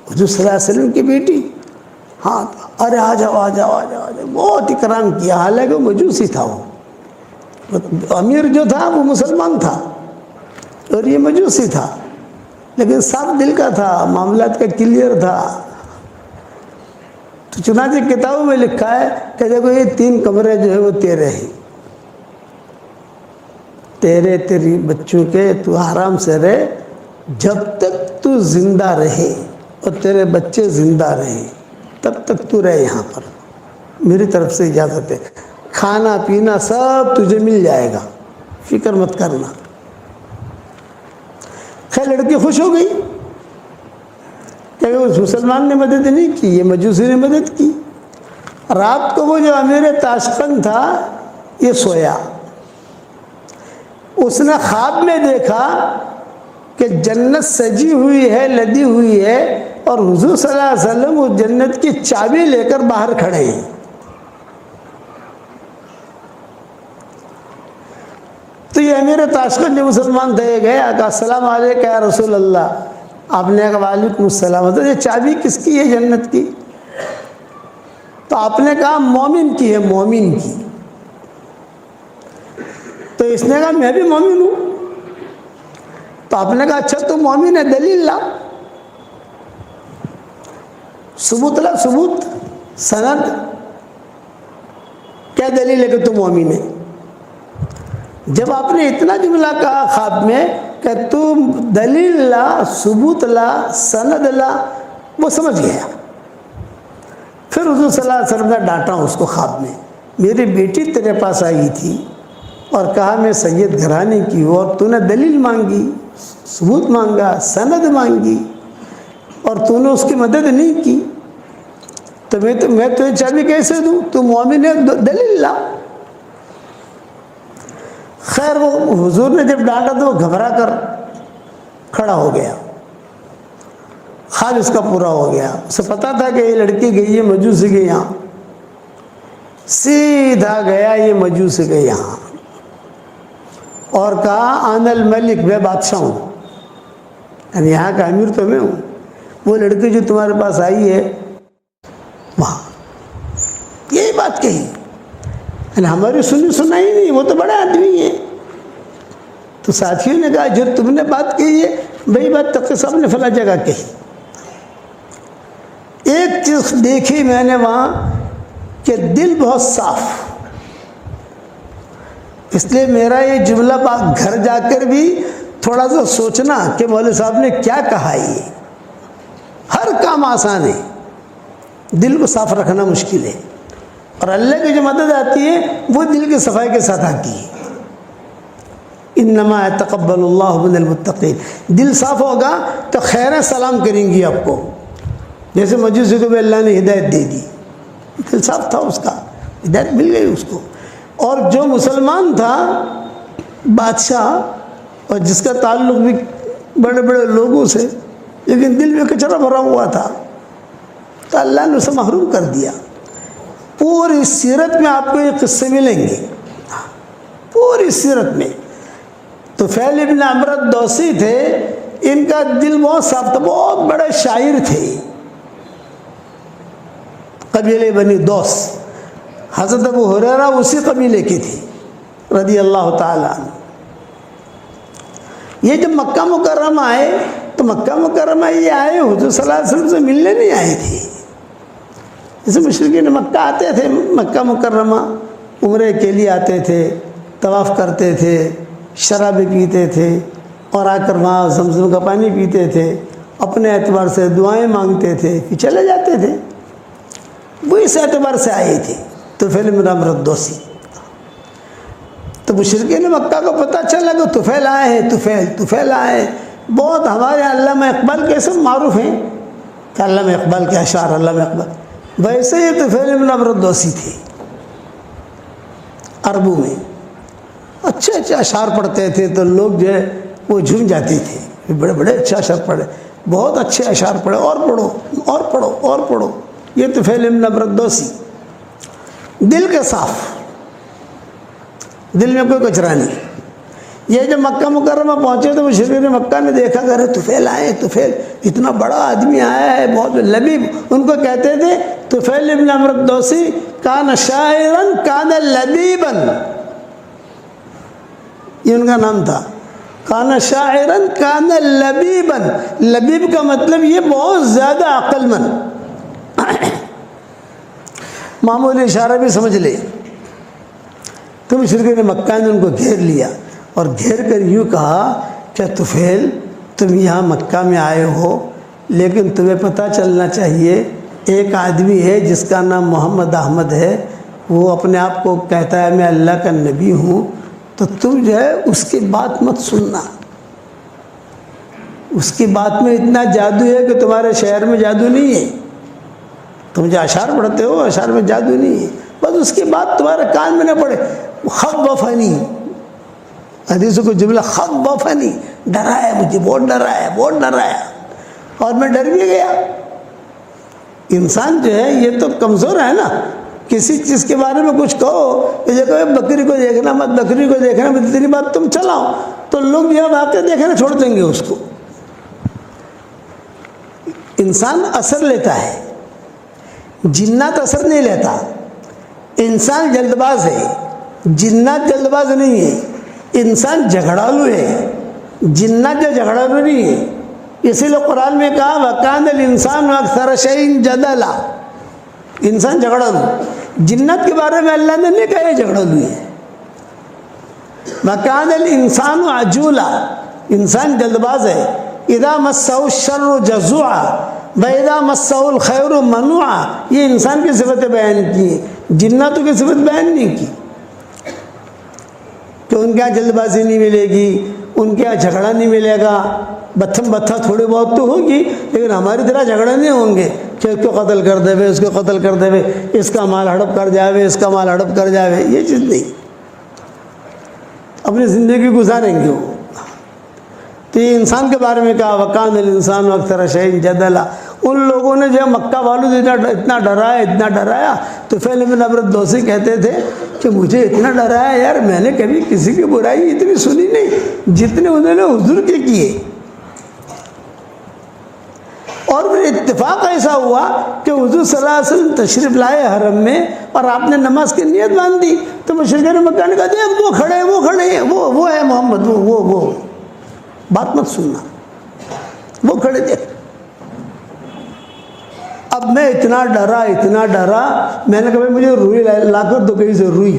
حضور صلی اللہ علیہ وسلم کی بیٹی؟ ہاں. ارے آ جاؤ. بہت اکرام کیا. حالانکہ وہ مجوسی تھا. وہ امیر جو تھا وہ مسلمان تھا اور یہ مجوسی تھا، لیکن صاف دل کا تھا، معاملات کا کلیئر تھا. تو چنانچہ کتابوں میں لکھا ہے کہ دیکھو یہ 3 کمرے جو ہے وہ تیرے ہیں، تیری بچوں کے، تو آرام سے رہے جب تک تو زندہ رہے اور تیرے بچے زندہ رہے، تب تک تو رہے یہاں پر. میری طرف سے اجازت ہے، کھانا پینا سب تجھے مل جائے گا، فکر مت کرنا. خیر لڑکی خوش ہو گئی کہ اس مسلمان نے مدد نہیں کی، یہ مجوسی نے مدد کی. رات کو وہ جو امیر تاشقند تھا یہ سویا. اس نے خواب میں دیکھا کہ جنت سجی ہوئی ہے، لدی ہوئی ہے، اور حضور صلی اللہ علیہ وسلم اس جنت کی چابی لے کر باہر کھڑے ہیں. تو یہ امیر تاشقند جو مسلمان تھے یہ گئے کہا السلام علیکم یا رسول اللہ، آپ نے کہا وعلیکم السلام، تو یہ چابی کس کی ہے جنت کی؟ تو آپ نے کہا مومن کی ہے، مومن کی۔ تو اس نے کہا میں بھی مومن ہوں۔ تو آپ نے کہا اچھا تو مومن ہے، دلیل لا، ثبوت لا، ثبوت، سند، کیا دلیل ہے کہ تو مومن ہے؟ جب آپ نے اتنا جملہ کہا خواب میں کہ تو دلیل لا، ثبوت لا، سند لا، وہ سمجھ گیا۔ پھر حضور صلی اللہ علیہ وسلم نے ڈانٹا اس کو خواب میں، میری بیٹی تیرے پاس آئی تھی اور کہا میں سید گھرانے کی ہوں، اور تو نے دلیل مانگی، ثبوت مانگا، سند مانگی، اور تو نے اس کی مدد نہیں کی، تو میں تجھے چابی کیسے دوں؟ تو مومن ہے، دلیل لا۔ خیر وہ حضور نے جب ڈانٹا تو وہ گھبرا کر کھڑا ہو گیا، خواب اس کا پورا ہو گیا۔ اسے پتا تھا کہ یہ لڑکی گئی ہے مجوسی کے یہاں، سیدھا گیا یہ مجوسی کے یہاں اور کہا انا الملک، میں بادشاہ ہوں، یعنی یہاں کا امیر تو میں ہوں، وہ لڑکی جو تمہارے پاس آئی ہے وہاں، یہی بات کہی، یعنی ہماری سنی سنائی نہیں، وہ تو بڑے آدمی ہے۔ تو ساتھیوں نے کہا جو تم نے بات کہی ہے وہی بات تقی صاحب نے فلاں جگہ کہی۔ ایک چیز دیکھی میں نے وہاں کہ دل بہت صاف، اس لیے میرا یہ جملہ گھر جا کر بھی تھوڑا سا سوچنا کہ مولوی صاحب نے کیا کہا۔ یہ ہر کام آسان ہے، دل کو صاف رکھنا مشکل ہے، اور اللہ کی جو مدد آتی ہے وہ دل کی صفائی کے ساتھ آتی ہے۔ انما یتقبل اللہ من المتقین، دل صاف ہوگا تو خیر سلام کریں گی آپ کو، جیسے مجوسی کو بھی اللہ نے ہدایت دے دی، دل صاف تھا اس کا، ہدایت مل گئی اس کو۔ اور جو مسلمان تھا بادشاہ، اور جس کا تعلق بھی بڑے بڑے لوگوں سے، لیکن دل میں کچرا بھرا ہوا تھا، تو اللہ نے اسے محروم کر دیا۔ پوری سیرت میں آپ کو یہ قصے ملیں گے، پوری سیرت میں۔ طفیل ابن عمرو الدوسی تھے، ان کا دل بہت صاف تھا، بہت بڑے شاعر تھے، قبیلے بنی دوس، حضرت ابو ہریرہ اسی قبیلے کے تھے رضی اللہ تعالی عنہ۔ یہ جب مکہ مکرمہ آئے تو مکہ مکرمہ یہ آئے حضور صلی اللہ علیہ وسلم سے ملنے نہیں آئے تھے، جیسے مشرکین مکہ آتے تھے مکہ مکرمہ عمرے کے لیے آتے تھے، طواف کرتے تھے، شرابیں پیتے تھے، اور آ کر وہاں زمزم کا پانی پیتے تھے، اپنے اعتبار سے دعائیں مانگتے تھے، پھر چلے جاتے تھے، وہ اس اعتبار سے آئے تھے طفیل بن عمرو الدوسی۔ تو مشرکین مکہ کو پتہ چلا کہ طفیل آئے ہیں، طفیل آئے ہیں، بہت ہمارے علامہ اقبال کیسے معروف ہیں کہ علامہ اقبال کے اشعار، علامہ اقبال، ویسے ہی طفیل بن عمرو الدوسی تھے، عربوں میں اچھے اچھے اشعار پڑھتے تھے، تو لوگ جو ہے وہ جھوم جاتے تھے، بڑے بڑے اچھے اشعار پڑھے، بہت اچھے اشعار پڑھے، اور پڑھو اور پڑھو اور پڑھو۔ یہ طفیل بن عمرو الدوسی، دل کے صاف، دل میں کوئی کچرا نہیں۔ یہ جب مکہ مکرمہ پہنچے تو مشرکین مکہ نے دیکھا کہ ارے طفیل آئے، طفیل اتنا بڑا آدمی آیا ہے، بہت لبیب، ان کو کہتے تھے طفیل بن عمرو الدوسی کان شاعرا کان لبیبا، یہ ان کا نام تھا، کان شاعرا کان لبیبا، لبیب کا مطلب یہ بہت زیادہ عقل مند، معمولی اشارہ بھی سمجھ لے۔ تو مشرکین مکہ نے ان کو گھیر لیا اور گھیر کر یوں کہا کہ طفیل تم یہاں مکہ میں آئے ہو، لیکن تمہیں پتہ چلنا چاہیے ایک آدمی ہے جس کا نام محمد احمد ہے، وہ اپنے آپ کو کہتا ہے میں اللہ کا نبی ہوں، تو تم جو ہے اس کی بات مت سننا، اس کی بات میں اتنا جادو ہے کہ تمہارے شہر میں جادو نہیں ہے، تم جو اشعار پڑھتے ہو اشعار میں جادو نہیں ہے، بس اس کی بات تمہارے کان میں نہ پڑے۔ خوفنی، حدیثوں کو جملہ خوفنی، ڈرایا مجھے، بہت ڈرایا بہت ڈرایا، اور میں ڈر بھی گیا۔ انسان جو ہے یہ تو کمزور ہے نا، کسی چیز کے بارے میں کچھ کہو کہ جو کہ بکری کو دیکھنا مت، بکری کو دیکھنا مت، اتنی بات تم چلاؤ تو لوگ یہ واقعہ دیکھنا چھوڑ دیں گے اس کو۔ انسان اثر لیتا ہے، جنات اثر نہیں لیتا۔ انسان جلد باز ہے، جنات جلد باز نہیں ہے۔ انسان جھگڑالو ہے، جنات جو جھگڑالو نہیں ہے۔ اسی لیے قرآن میں کہا وَكَانَ الْإِنسَانُ أَكْثَرَ شَيْءٍ جَدَلًا، انسان جھگڑالو۔ جنات کے بارے میں اللہ نے نہیں کہا یہ جھگڑالو ہے۔ وَكَانَ الْإِنسَانُ عَجُولًا، انسان جلد باز ہے۔ اِذَا مَسَّهُ الشَّرُّ جَزُوعًا وَإِذَا مَسَّهُ الْخَيْرُ مَنُوعًا، یہ انسان کی صفتیں بیان کی ہیں، جناتوں کی صفت بیان نہیں کی کہ ان کے یہاں جلد بازی نہیں ملے گی، ان کے یہاں جھگڑا نہیں ملے گا۔ بتھم بتھا تھوڑی بہت تو ہوگی، لیکن ہماری طرح جھگڑے نہیں ہوں گے کہ اس کو قتل کر دے، اس کو قتل کر دے، اس کا مال ہڑپ کر جاوے، اس کا مال ہڑپ کر جاوے، یہ چیز نہیں۔ اپنی زندگی گزاریں گے وہ۔ تو یہ انسان کے بارے میں کہا وَكَانَ الْإِنسَانُ أَكْثَرَ شَيْءٍ جَدَلًا۔ ان لوگوں نے جو مکہ والوں سے اتنا ڈرایا تو طفیل بن عمرو الدوسی کہتے تھے کہ مجھے اتنا ڈرایا یار، میں نے کبھی کسی کی برائی اتنی سنی نہیں جتنے انہوں نے حضور کے کیے۔ اور پھر اتفاق ایسا ہوا کہ حضور صلی اللہ علیہ وسلم تشریف لائے حرم میں اور آپ نے نماز کی نیت باندھ دی تو مشرکین مکہ نے کہا دیکھ وہ کھڑے ہیں، وہ ہے محمد، وہ بات مت سننا، وہ کھڑے دیکھ۔ اب میں اتنا ڈرا، میں نے کہا مجھے روئی لا کر دو، کہیں سے روئی،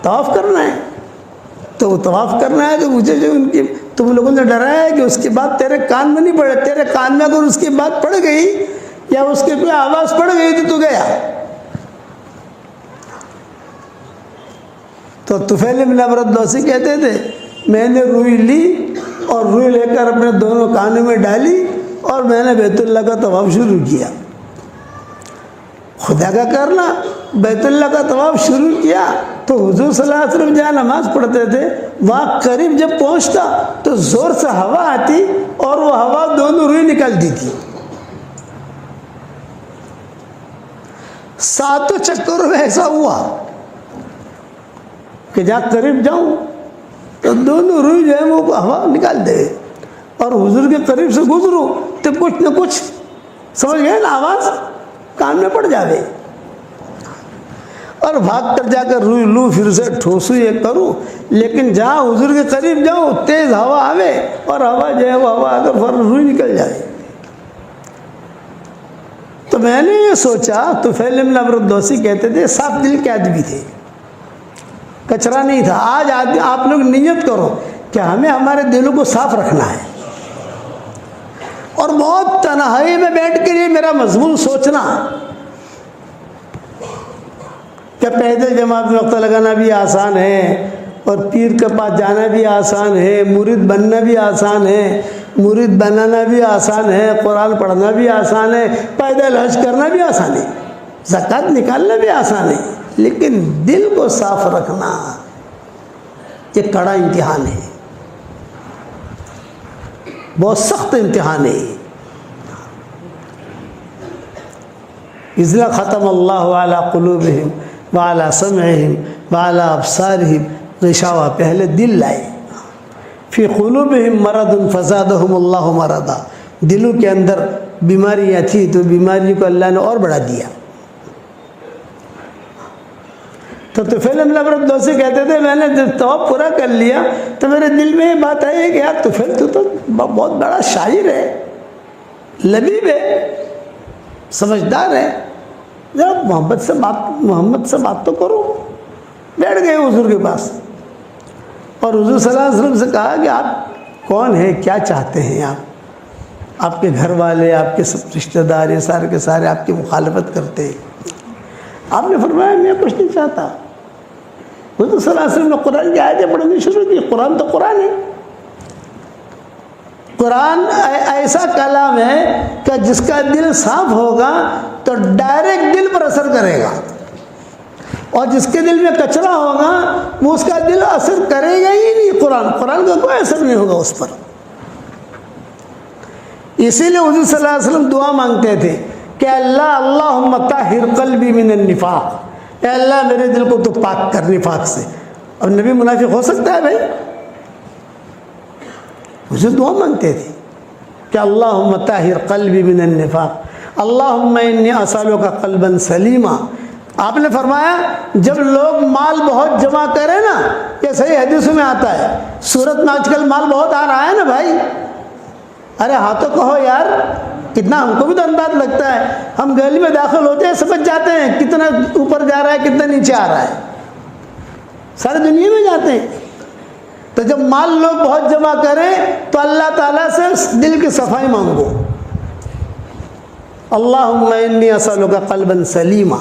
طواف کرنا ہے تو طواف کرنا ہے تو مجھے جو ان کی تم لوگوں نے ڈرایا ہے کہ اس کی بات تیرے کان میں نہیں پڑے، تیرے کان میں اگر اس کی بات پڑ گئی یا اس کی کوئی آواز پڑ گئی تو گیا۔ تو طفیل بن عمرو الدوسی کہتے تھے میں نے روئی لی اور روئی لے کر اپنے دونوں کانوں میں ڈالی اور میں نے بیت اللہ کا طواف شروع کیا۔ خدا کا کرنا، بیت اللہ کا طواف شروع کیا تو حضور صلی اللہ علیہ وسلم جہاں نماز پڑھتے تھے وہاں قریب جب پہنچتا تو زور سے ہوا آتی اور وہ ہوا دونوں روئی نکلتی تھی۔ 7 چکروں میں ایسا ہوا کہ جہاں قریب جاؤں تو دونوں روئی جو ہے وہ ہوا نکال دے اور حضور کے قریب سے گزروں تو کچھ نہ کچھ سمجھ گئے نا، آواز کان میں پڑ جاوے اور بھاگ کر جا کر روئی لوں، پھر سے ٹھوسوں یہ کروں، لیکن جہاں حضور کے قریب جاؤں تیز ہوا آوے اور ہوا جو ہے وہ ہوا آ کر فوراً روئی نکل جائے۔ تو میں نے یہ سوچا، طفیل بن عمرو الدوسی کہتے تھے صاف دل کے آدمی تھے، کچرا نہیں تھا۔ آج آپ لوگ نیت کرو کہ ہمیں ہمارے دلوں کو صاف رکھنا ہے اور بہت تنہائی میں بیٹھ کے یہ میرا مضمون سوچنا کہ پیدل جماعت میں وقت لگانا بھی آسان ہے اور پیر کے پاس جانا بھی آسان ہے، مرید بننا بھی آسان ہے، مرید بنانا بھی آسان ہے، قرآن پڑھنا بھی آسان ہے، پیدل حج کرنا بھی آسان ہے، زکوٰۃ نکالنا بھی آسان ہے، لیکن دل کو صاف رکھنا یہ کڑا امتحان ہے، بہت سخت امتحان ہے۔ اس لیے ختم اللہ علی قلوبہم وعلی سمعہم وعلی ابصارہم غشاوہ، پہلے دل لائے۔ فی قلوبہم مرض فزادہم اللہ مرضا، دلوں کے اندر بیماریاں تھی تو بیماری کو اللہ نے اور بڑھا دیا۔ تو طفیل بن عمرو الدوسی کہتے تھے میں نے جب طواف پورا کر لیا تو میرے دل میں یہ بات آئی کہ یار طفیل تو بہت بڑا شاعر ہے، لبیب ہے، سمجھدار ہے، ذرا محمد سے بات تو کرو۔ بیٹھ گئے حضور کے پاس اور حضور صلی اللہ علیہ وسلم سے کہا کہ آپ کون ہیں، کیا چاہتے ہیں آپ کے گھر والے، آپ کے سب رشتہ دار یہ سارے کے سارے آپ کی مخالفت کرتے ہیں۔ آپ نے فرمایا میں کچھ نہیں چاہتا۔ حضور صلی اللہ علیہ وسلم نے قرآن کی آیتیں پڑھنی شروع کی۔ قرآن تو قرآن ہے، قرآن ایسا کلام ہے کہ جس کا دل صاف ہوگا تو ڈائریکٹ دل پر اثر کرے گا، اور جس کے دل میں کچرا ہوگا وہ اس کا دل اثر کرے گا ہی نہیں۔ قرآن کا کوئی اثر نہیں ہوگا اس پر۔ اسی لیے حضور صلی اللہ علیہ وسلم دعا مانگتے تھے کہ اللہ اللہم طہر قلبی من النفاق، اے اللہ میرے دل کو تو پاک کر نفاق سے۔ اب نبی منافق ہو سکتا ہے بھائی؟ اسے دعا مانگتے تھے کہ اللہم طہر قلبی من النفاق اللہم انی اسألک قلبا سلیما۔ آپ نے فرمایا جب لوگ مال بہت جمع کریں نا، یہ صحیح حدیثوں میں آتا ہے، صورت میں آج کل مال بہت آ رہا ہے نا بھائی، ارے ہاں تو کہو یار، کتنا ہم کو بھی تو انداز لگتا ہے، ہم گلی میں داخل ہوتے ہیں سمجھ جاتے ہیں کتنا اوپر جا رہا ہے کتنا نیچے آ رہا ہے، ساری دنیا میں جاتے ہیں۔ تو جب مال لوگ بہت جمع کریں تو اللہ تعالیٰ سے دل کی صفائی مانگو، اللہم انی اسألک قلبا سلیما۔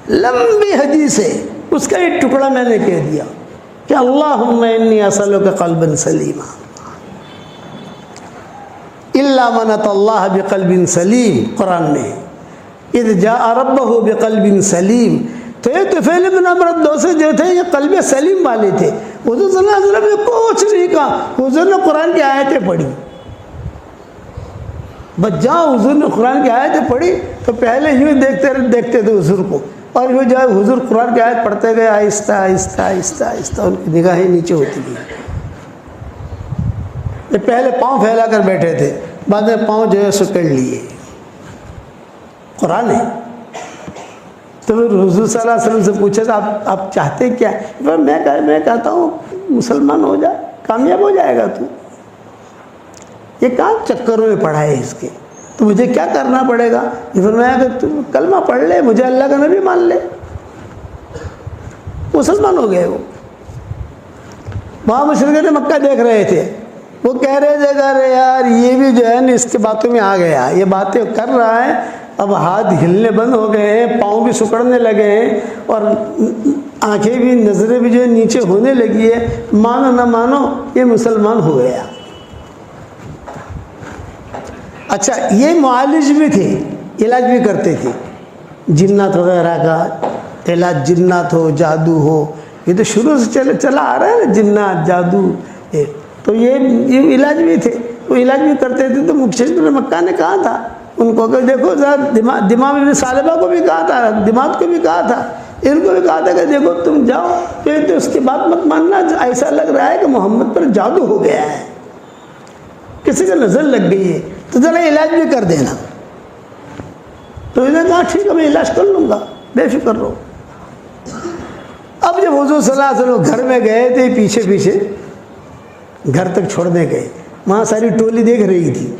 لمبی حدیث ہے، اس کا ایک ٹکڑا میں نے کہہ دیا کہ اللہم انی اسألک قلبا سلیما الا من اتى اللہ بقلب سلیم، قرآن میں اذ جاء ربہ بقلب سلیم۔ تو یہ طفیل بن عمرو الدوسی جو تھے یہ قلب سلیم والے تھے، حضور صلی اللہ علیہ وسلم نے کچھ نہیں کہا، حضور نے قرآن کی آیتیں پڑھی، بس جہاں حضور نے قرآن کی آیتیں پڑھی تو پہلے یوں دیکھتے تھے حضور کو، اور یوں جب حضور قرآن کی آیت پڑھتے گئے آہستہ آہستہ آہستہ آہستہ ان کی نگاہیں نیچے ہوتی گئی۔ یہ پہلے پاؤں پھیلا کر بیٹھے تھے، بعد میں پاؤں جو ہے سکڑ لیے، قرآن ہے۔ تو پھر حضور صلی اللہ علیہ وسلم سے پوچھا تھا آپ چاہتے کیا؟ میں کہتا ہوں مسلمان ہو جائے، کامیاب ہو جائے گا تو، یہ کہاں چکروں میں پڑھا ہے اس کے، تو مجھے کیا کرنا پڑے گا؟ یہ فرمایا کہ تم کلمہ پڑھ لے، مجھے اللہ کا نبی مان لے، مسلمان ہو گئے وہ۔ وہاں مشرکین مکہ دیکھ رہے تھے، وہ کہہ رہے تھے کہ ارے یار یہ بھی جو ہے نا اس کی باتوں میں آ گیا، یہ باتیں کر رہا ہے، اب ہاتھ ہلنے بند ہو گئے ہیں، پاؤں بھی سکڑنے لگے ہیں، اور آنکھیں بھی نظریں بھی جو ہے نیچے ہونے لگی ہے، مانو نہ مانو یہ مسلمان ہو گیا۔ اچھا یہ معالج بھی تھے، علاج بھی کرتے تھے، جنات وغیرہ کا علاج، جنات ہو جادو ہو، یہ تو شروع سے چلا آ رہا ہے نا، جنات جادو، تو یہ علاج بھی تھے، وہ علاج بھی کرتے تھے۔ تو مشرکین مکہ نے کہا تھا ان کو کہ دیکھو ذرا دماغ میں صالبہ کو بھی کہا تھا، دماغ کو بھی کہا تھا، ان کو بھی کہا تھا کہ دیکھو تم جاؤ تو اس کی بات مت ماننا، ایسا لگ رہا ہے کہ محمد پر جادو ہو گیا ہے، کسی کا نظر لگ گئی ہے، تو ذرا علاج بھی کر دینا۔ تو انہوں نے کہا ٹھیک ہے میں علاج کر لوں گا، بے فکر رہو۔ اب جب حضور صلی اللہ علیہ وسلم گھر میں گئے تھے، پیچھے پیچھے گھر تک چھوڑنے گئے، وہاں ساری ٹولی دیکھ رہی تھی،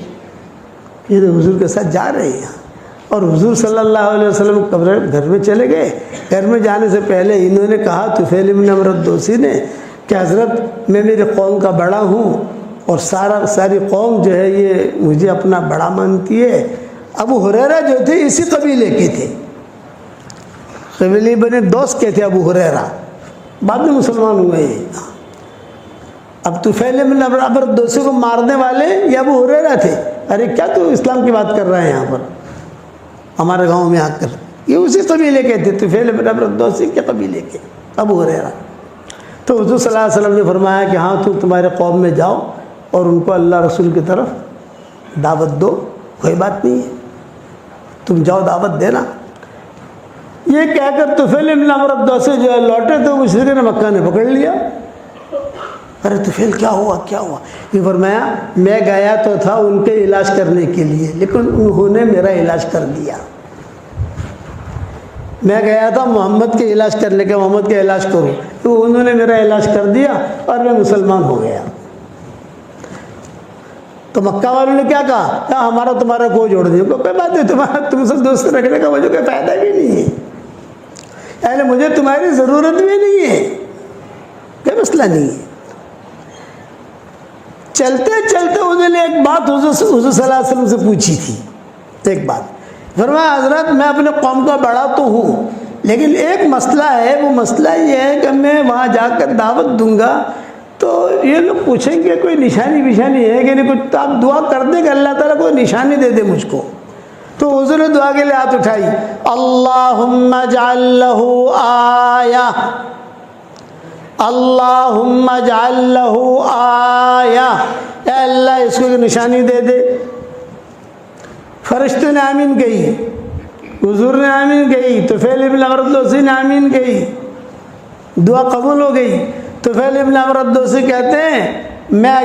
یہ تو حضور کے ساتھ جا رہے ہیں، اور حضور صلی اللہ علیہ وسلم گھر میں چلے گئے۔ گھر میں جانے سے پہلے انہوں نے کہا طفیل بن عمرو الدوسی نے کہ حضرت میں میری قوم کا بڑا ہوں، اور ساری قوم جو ہے یہ مجھے اپنا بڑا مانتی ہے۔ ابو ہریرہ جو تھے اسی قبیلے کے تھے، قبیلے بنے دوست کے تھے ابو ہریرہ، بعد میں مسلمان ہوئے ہیں۔ اب طفیل بن عمرو الدوسی کو مارنے والے یہ ابو ہریرہ تھے۔ ارے کیا تو اسلام کی بات کر رہے ہیں یہاں پر ہمارے گاؤں میں آ کر؟ یہ اسی قبیلے کے تھے، طفیل بن عمرو الدوسی کے قبیلے کے ابو ہریرہ۔ تو حضور صلی اللہ علیہ وسلم نے فرمایا کہ ہاں تمہارے قوم میں جاؤ اور ان کو اللہ رسول کی طرف دعوت دو، کوئی بات نہیں ہے، تم جاؤ دعوت دینا۔ یہ کہہ کر طفیل بن عمرو الدوسی جو ہے لوٹے تو مشرکین مکہ نے پکڑ لیا۔ ارے طفیل کیا ہوا کیا ہوا؟ یہ فرمایا میں گیا تو تھا ان کے علاج کرنے کے لیے، لیکن انہوں نے میرا علاج کر دیا۔ میں گیا تھا محمد کے علاج کرنے کے، محمد کا علاج کروں، تو انہوں نے میرا علاج کر دیا اور میں مسلمان ہو گیا۔ تو مکہ والوں نے کیا کہا کہ ہمارا تمہارا کوئی جوڑ نہیں، کوئی بات نہیں، تم سے دوست رکھنے کا مجھے کوئی فائدہ بھی نہیں ہے، یعنی مجھے تمہاری ضرورت بھی نہیں ہے، کوئی مسئلہ نہیں ہے۔ چلتے چلتے انہوں نے ایک بات حضور صلی اللہ علیہ وسلم سے پوچھی تھی، ایک بات، فرمایا حضرت میں اپنے قوم کا بڑا تو ہوں، لیکن ایک مسئلہ ہے، وہ مسئلہ یہ ہے کہ میں وہاں جا کر دعوت دوں گا تو یہ لوگ پوچھیں گے کوئی نشانی ہے کہ نہیں، کچھ تو آپ دعا کر دیں کہ اللہ تعالیٰ کوئی نشانی دے دے مجھ کو۔ تو حضور نے دعا کے لیے ہاتھ اٹھائی، اللہم اجعل لہ آیہ، اللہم اجعل لہ آیہ، اے اللہ اس کو نشانی دے دے۔ فرشتوں نے آمین کہی، حضور نے آمین کہی، طفیل ابن عمرو الدوسی نے آمین کہی، دعا قبول ہو گئی۔ طفیل ابن عمرو الدوسی کہتے ہیں میں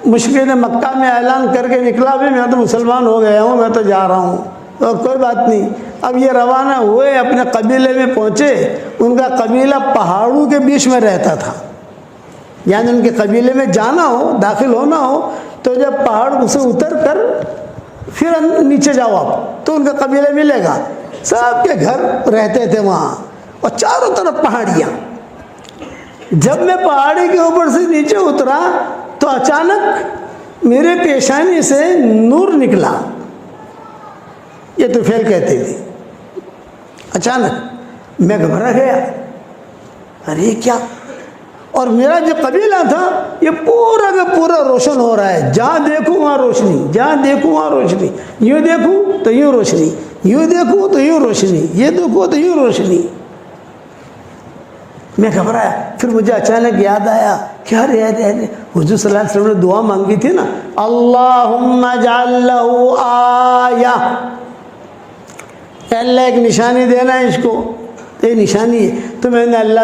مشرکین مکہ میں اعلان کر کے نکلا بھی میں تو مسلمان ہو گیا ہوں، میں تو جا رہا ہوں، اور کوئی بات نہیں۔ اب یہ روانہ ہوئے، اپنے قبیلے میں پہنچے۔ ان کا قبیلہ پہاڑوں کے بیچ میں رہتا تھا، یعنی ان کے قبیلے میں جانا ہو، داخل ہونا ہو تو جب پہاڑ سے اتر کر پھر نیچے جاؤ آپ تو ان کا قبیلہ ملے گا۔ سب کے گھر رہتے تھے وہاں، اور چاروں طرف پہاڑیاں۔ جب میں پہاڑی کے اوپر سے نیچے اترا تو اچانک میرے پیشانی سے نور نکلا، یہ طفیل کہتے تھے۔ اچانک میں گھبرا گیا، ارے کیا؟ اور میرا جو قبیلہ تھا یہ پورا کا پورا روشن ہو رہا ہے، جہاں دیکھوں وہاں روشنی، جہاں دیکھوں وہاں روشنی، یوں دیکھوں تو یوں روشنی، یوں دیکھوں تو یوں روشنی، یہ دیکھوں تو یوں روشنی۔ میں گھبرایا، پھر مجھے اچانک یاد آیا کہ ارے حضور صلی اللہ علیہ وسلم نے دعا مانگی تھی نا، اللہم اجعل لہ آیہ، اے اللہ ایک نشانی دینا ہے اس کو، یہ نشانی ہے۔ تو میں نے اللہ